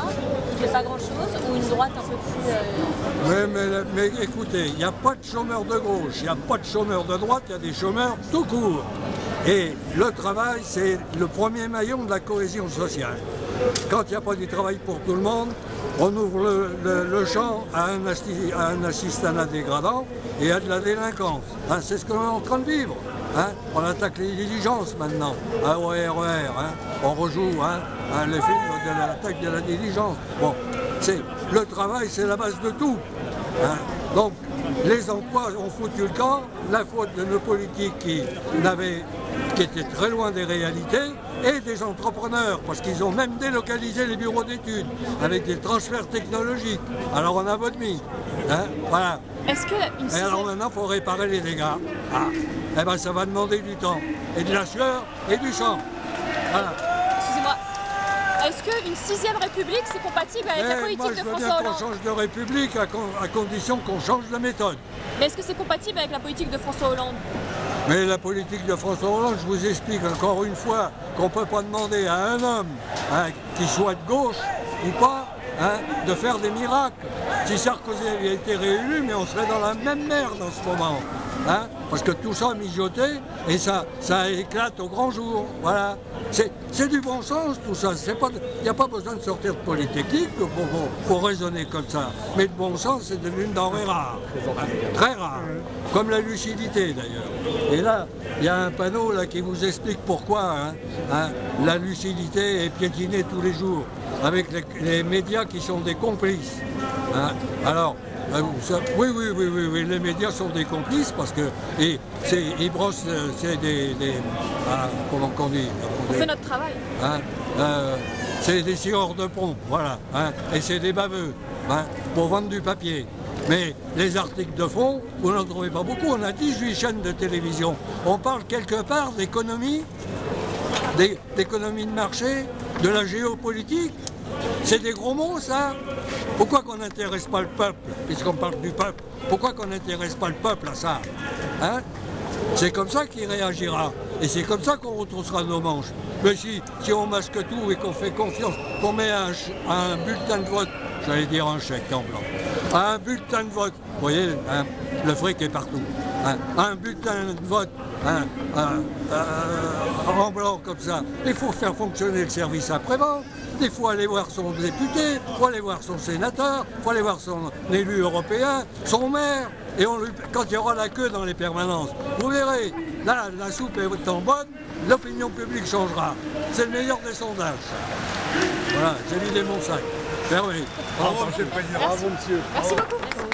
qui ne fait pas grand-chose, ou une droite un peu plus... Mais écoutez, il n'y a pas de chômeurs de gauche, il n'y a pas de chômeurs de droite, il y a des chômeurs tout court. Et le travail, c'est le premier maillon de la cohésion sociale. Quand il n'y a pas du travail pour tout le monde, on ouvre le champ à un assistanat dégradant et à de la délinquance. Hein, c'est ce qu'on est en train de vivre. Hein. On attaque les diligences maintenant, hein, au RER. Hein. On rejoue les films de l'attaque de la diligence. Bon, le travail, c'est la base de tout. Hein. Donc, les emplois ont foutu le camp, la faute de nos politiques qui étaient très loin des réalités, et des entrepreneurs, parce qu'ils ont même délocalisé les bureaux d'études avec des transferts technologiques. Alors on a vomi. Hein, voilà. Et alors maintenant, il faut réparer les dégâts. Ah. Eh ben, ça va demander du temps, et de la sueur, et du sang. Voilà. Excusez-moi. Est-ce qu'une 6e République, c'est compatible avec la politique de François Hollande? Moi, je veux bien qu'on change de République à condition qu'on change de méthode. Mais est-ce que c'est compatible avec la politique de François Hollande? Mais la politique de François Hollande, je vous explique encore une fois qu'on ne peut pas demander à un homme qui soit de gauche ou pas de faire des miracles. Si Sarkozy avait été réélu, mais on serait dans la même merde en ce moment. Hein, parce que tout ça mijoté et ça éclate au grand jour. Voilà. C'est du bon sens tout ça. Il n'y a pas besoin de sortir de polytechnique pour raisonner comme ça. Mais le bon sens, c'est devenu une denrée rare. Très rare. Comme la lucidité d'ailleurs. Et là, il y a un panneau là, qui vous explique pourquoi la lucidité est piétinée tous les jours. Avec les médias qui sont des complices. Hein. Alors, oui, les médias sont des complices parce que ils brossent, c'est comment qu'on dit? On fait notre travail. Hein, c'est des scieurs de pompe, voilà, hein, et c'est des baveux pour vendre du papier. Mais les articles de fond, vous n'en trouvez pas beaucoup. On a 18 chaînes de télévision. On parle quelque part d'économie, d'économie de marché, de la géopolitique. C'est des gros mots, ça. Pourquoi qu'on n'intéresse pas le peuple, puisqu'on parle du peuple? Pourquoi qu'on n'intéresse pas le peuple à ça? Hein? C'est comme ça qu'il réagira. Et c'est comme ça qu'on retroussera nos manches. Mais si on masque tout et qu'on fait confiance, qu'on met un bulletin de vote, j'allais dire un chèque en blanc, un bulletin de vote, vous voyez, le fric est partout, un bulletin de vote en blanc comme ça, il faut faire fonctionner le service après-vente. Il faut aller voir son député, il faut aller voir son sénateur, il faut aller voir son élu européen, son maire. Et quand il y aura la queue dans les permanences, vous verrez, là, la soupe est en bonne, l'opinion publique changera. C'est le meilleur des sondages. Voilà, j'ai vidé mon sac. Fermé. Bravo, monsieur le président. Merci. Bravo, monsieur. Merci beaucoup.